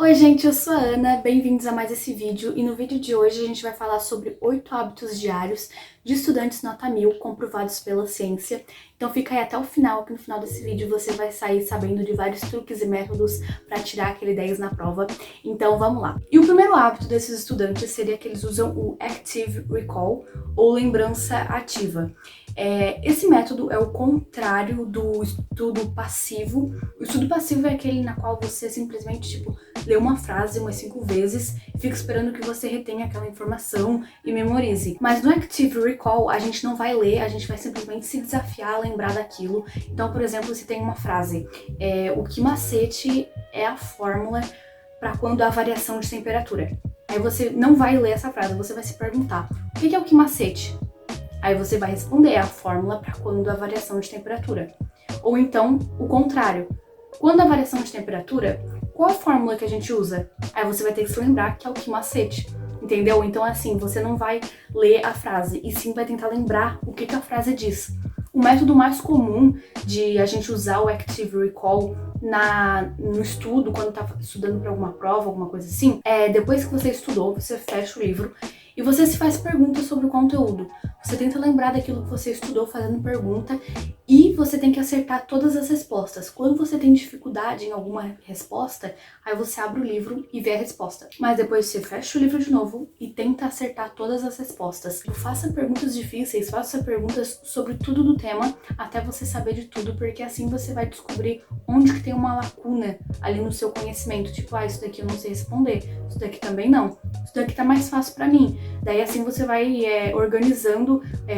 Oi gente, eu sou a Ana, bem-vindos a mais esse vídeo e no vídeo de hoje a gente vai falar sobre 8 hábitos diários de estudantes nota 1000 comprovados pela ciência. Então fica aí até o final, que no final desse vídeo você vai sair sabendo de vários truques e métodos para tirar aquele 10 na prova. Então vamos lá. E o primeiro hábito desses estudantes seria que eles usam o Active Recall, ou lembrança ativa. Esse método é o contrário do estudo passivo. O estudo passivo é aquele na qual você simplesmente, lê uma frase umas 5 vezes e fica esperando que você retenha aquela informação e memorize. Mas no Active Recall, a gente não vai ler, a gente vai simplesmente se desafiar a lembrar daquilo. Então, por exemplo, se tem uma frase, o que macete é a fórmula para quando há variação de temperatura. Aí você não vai ler essa frase, você vai se perguntar, o que é o que macete? Aí você vai responder, é a fórmula para quando há variação de temperatura. Ou então, o contrário. Quando há variação de temperatura, qual a fórmula que a gente usa? Aí você vai ter que se lembrar que é o que macete, entendeu? Então assim, você não vai ler a frase, e sim vai tentar lembrar o que a frase diz. O método mais comum de a gente usar o Active Recall no estudo, quando tá estudando para alguma prova, alguma coisa assim, depois que você estudou, você fecha o livro e você se faz perguntas sobre o conteúdo. Você tenta lembrar daquilo que você estudou fazendo pergunta e você tem que acertar todas as respostas. Quando você tem dificuldade em alguma resposta, aí você abre o livro e vê a resposta. Mas depois você fecha o livro de novo e tenta acertar todas as respostas. Faça perguntas difíceis, faça perguntas sobre tudo do tema até você saber de tudo, porque assim você vai descobrir onde que tem uma lacuna ali no seu conhecimento. Isso daqui eu não sei responder, isso daqui também não, isso daqui tá mais fácil pra mim. Daí assim você vai organizando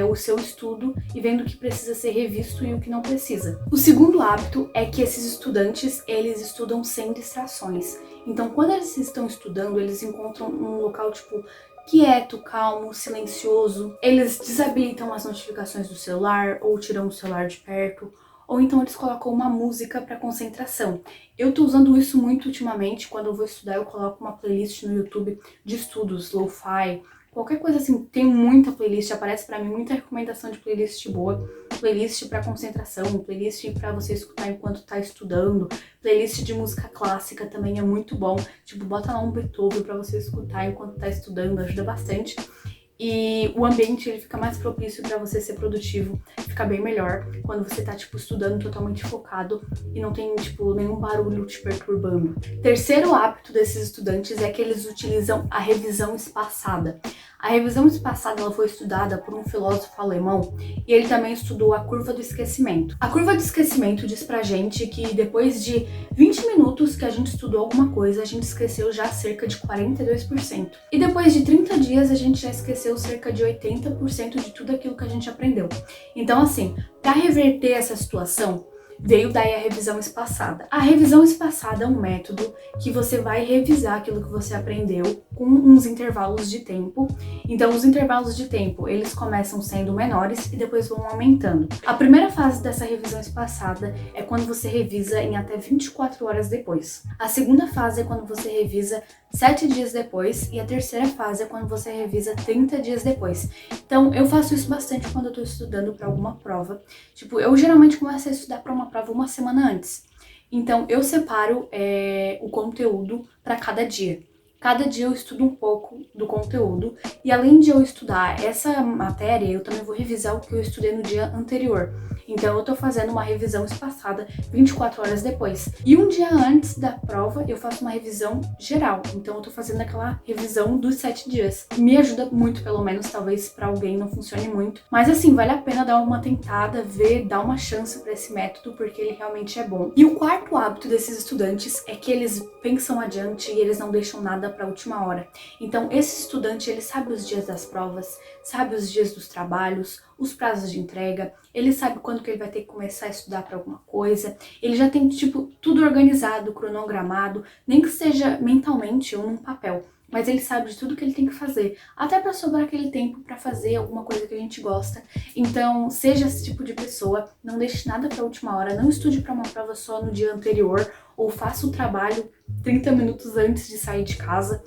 o seu estudo e vendo o que precisa ser revisto e o que não precisa. O segundo hábito é que esses estudantes, eles estudam sem distrações. Então, quando eles estão estudando, eles encontram um local, quieto, calmo, silencioso. Eles desabilitam as notificações do celular ou tiram o celular de perto. Ou então eles colocam uma música para concentração. Eu tô usando isso muito ultimamente. Quando eu vou estudar, eu coloco uma playlist no YouTube de estudos, lo-fi, qualquer coisa assim. Tem muita playlist, aparece pra mim muita recomendação de playlist boa. Playlist pra concentração, playlist pra você escutar enquanto tá estudando, playlist de música clássica também é muito bom. Bota lá um Beethoven pra você escutar enquanto tá estudando, ajuda bastante. E o ambiente ele fica mais propício para você ser produtivo, fica bem melhor quando você tá estudando totalmente focado e não tem nenhum barulho te perturbando. Terceiro hábito desses estudantes é que eles utilizam a revisão espaçada. A revisão espaçada ela foi estudada por um filósofo alemão e ele também estudou a curva do esquecimento. A curva do esquecimento diz pra gente que depois de 20 minutos que a gente estudou alguma coisa, a gente esqueceu já cerca de 42%. E depois de 30 dias a gente já esqueceu cerca de 80% de tudo aquilo que a gente aprendeu. Então assim, para reverter essa situação, veio daí a revisão espaçada. A revisão espaçada é um método que você vai revisar aquilo que você aprendeu com uns intervalos de tempo. Então, os intervalos de tempo, eles começam sendo menores e depois vão aumentando. A primeira fase dessa revisão espaçada é quando você revisa em até 24 horas depois. A segunda fase é quando você revisa 7 dias depois e a terceira fase é quando você revisa 30 dias depois. Então, eu faço isso bastante quando eu tô estudando para alguma prova. Eu geralmente começo a estudar para uma prova uma semana antes. Então, eu separo o conteúdo para cada dia. Cada dia eu estudo um pouco do conteúdo e além de eu estudar essa matéria, eu também vou revisar o que eu estudei no dia anterior. Então eu tô fazendo uma revisão espaçada 24 horas depois. E um dia antes da prova eu faço uma revisão geral. Então eu tô fazendo aquela revisão dos 7 dias. Me ajuda muito, pelo menos, talvez pra alguém não funcione muito. Mas assim, vale a pena dar uma tentada, dar uma chance pra esse método, porque ele realmente é bom. E o quarto hábito desses estudantes é que eles pensam adiante e eles não deixam nada pra última hora. Então esse estudante, ele sabe os dias das provas, sabe os dias dos trabalhos, os prazos de entrega, ele sabe quando que ele vai ter que começar a estudar para alguma coisa, ele já tem tudo organizado, cronogramado, nem que seja mentalmente ou num papel, mas ele sabe de tudo que ele tem que fazer, até para sobrar aquele tempo para fazer alguma coisa que a gente gosta. Então, seja esse tipo de pessoa, não deixe nada para a última hora, não estude para uma prova só no dia anterior, ou faça o trabalho 30 minutos antes de sair de casa.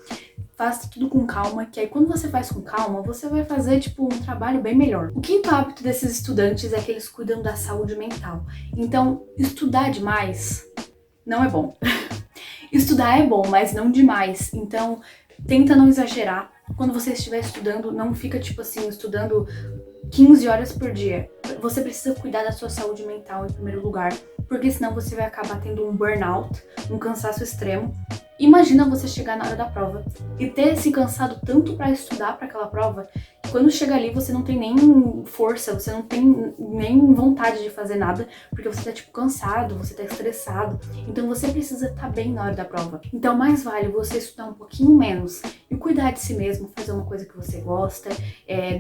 Faça tudo com calma, que aí quando você faz com calma, você vai fazer um trabalho bem melhor. O quinto hábito desses estudantes é que eles cuidam da saúde mental. Então, estudar demais não é bom. Estudar é bom, mas não demais. Então, tenta não exagerar. Quando você estiver estudando, não fica tipo assim, estudando 15 horas por dia. Você precisa cuidar da sua saúde mental em primeiro lugar, porque senão você vai acabar tendo um burnout, um cansaço extremo. Imagina você chegar na hora da prova e ter se cansado tanto para estudar para aquela prova, que quando chega ali você não tem nem força, você não tem nem vontade de fazer nada, porque você tá tipo cansado, você tá estressado. Então você precisa estar bem na hora da prova. Então mais vale você estudar um pouquinho menos e cuidar de si mesmo, fazer uma coisa que você gosta,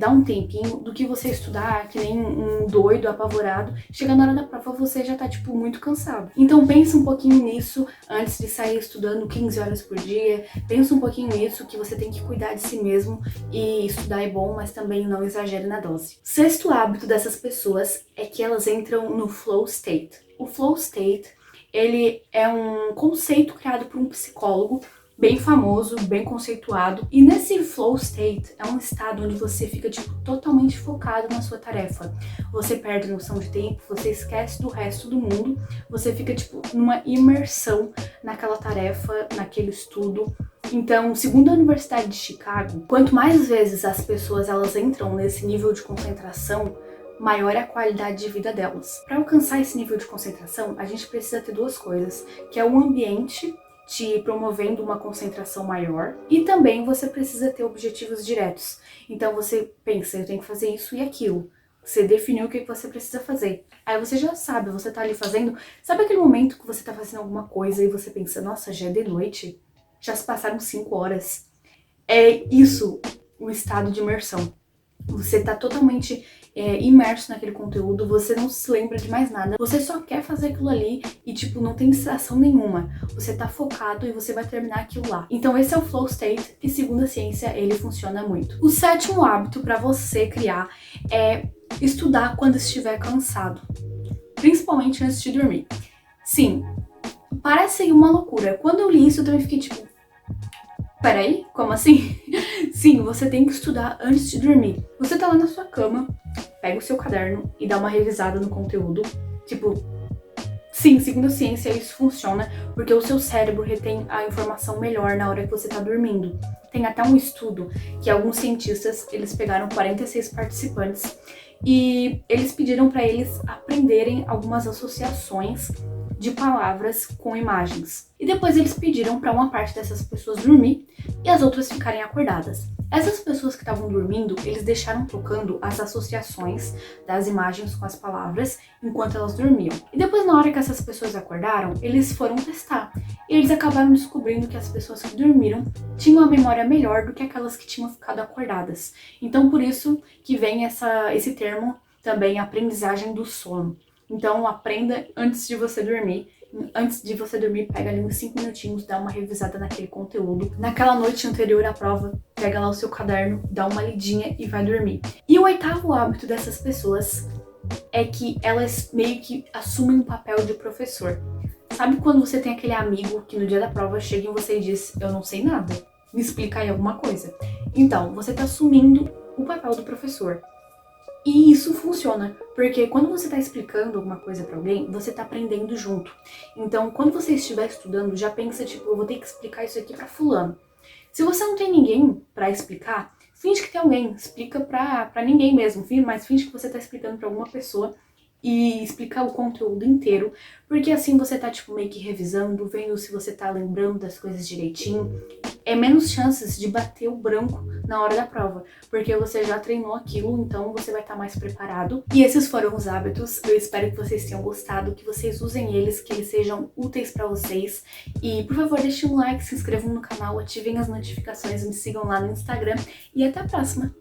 dar um tempinho, do que você estudar que nem um doido, apavorado. Chega na hora da prova você já tá tipo muito cansado. Então pensa um pouquinho nisso antes de sair estudando 15 horas por dia. Pensa um pouquinho nisso, que você tem que cuidar de si mesmo, e estudar é bom, mas também não exagere na dose. Sexto hábito dessas pessoas é que elas entram no flow state. O flow state, ele é um conceito criado por um psicólogo bem famoso, bem conceituado. E nesse flow state é um estado onde você fica tipo totalmente focado na sua tarefa. Você perde noção de tempo, você esquece do resto do mundo, você fica tipo numa imersão naquela tarefa, naquele estudo. Então, segundo a Universidade de Chicago, quanto mais vezes as pessoas elas entram nesse nível de concentração, maior é a qualidade de vida delas. Para alcançar esse nível de concentração, a gente precisa ter duas coisas, que é o ambiente te promovendo uma concentração maior, e também você precisa ter objetivos diretos. Então você pensa, eu tenho que fazer isso e aquilo. Você definiu o que você precisa fazer. Aí você já sabe, você tá ali fazendo. Sabe aquele momento que você tá fazendo alguma coisa e você pensa, nossa, já é de noite? Já se passaram 5 horas. É isso, o estado de imersão. Você tá totalmente imerso naquele conteúdo, você não se lembra de mais nada, você só quer fazer aquilo ali e tipo, não tem distração nenhuma. Você tá focado e você vai terminar aquilo lá. Então esse é o flow state, e segundo a ciência, ele funciona muito. O sétimo hábito para você criar é estudar quando estiver cansado, principalmente antes de dormir. Sim, parece uma loucura. Quando eu li isso, eu também fiquei tipo, peraí, como assim? Sim, você tem que estudar antes de dormir. Você tá lá na sua cama, pega o seu caderno e dá uma revisada no conteúdo. Tipo, sim, segundo a ciência isso funciona, porque o seu cérebro retém a informação melhor na hora que você tá dormindo. Tem até um estudo que alguns cientistas, eles pegaram 46 participantes e eles pediram para eles aprenderem algumas associações de palavras com imagens. E depois eles pediram para uma parte dessas pessoas dormir e as outras ficarem acordadas. Essas pessoas que estavam dormindo, eles deixaram tocando as associações das imagens com as palavras enquanto elas dormiam. E depois, na hora que essas pessoas acordaram, eles foram testar. E eles acabaram descobrindo que as pessoas que dormiram tinham uma memória melhor do que aquelas que tinham ficado acordadas. Então, por isso que vem esse termo também, aprendizagem do sono. Então, aprenda antes de você dormir. Antes de você dormir, pega ali uns 5 minutinhos, dá uma revisada naquele conteúdo. Naquela noite anterior à prova, pega lá o seu caderno, dá uma lidinha e vai dormir. E o oitavo hábito dessas pessoas é que elas meio que assumem o papel de professor. Sabe quando você tem aquele amigo que no dia da prova chega em você e diz, eu não sei nada, me explica aí alguma coisa? Então, você tá assumindo o papel do professor. E isso funciona, porque quando você está explicando alguma coisa para alguém, você está aprendendo junto. Então, quando você estiver estudando, já pensa, tipo, eu vou ter que explicar isso aqui para fulano. Se você não tem ninguém para explicar, finge que tem alguém, explica para ninguém mesmo, mas finge que você está explicando para alguma pessoa e explica o conteúdo inteiro, porque assim você tá, tipo, meio que revisando, vendo se você tá lembrando das coisas direitinho. É menos chances de bater o branco na hora da prova, porque você já treinou aquilo, então você vai estar mais preparado. E esses foram os hábitos, eu espero que vocês tenham gostado, que vocês usem eles, que eles sejam úteis pra vocês. E, por favor, deixem um like, se inscrevam no canal, ativem as notificações, me sigam lá no Instagram e até a próxima!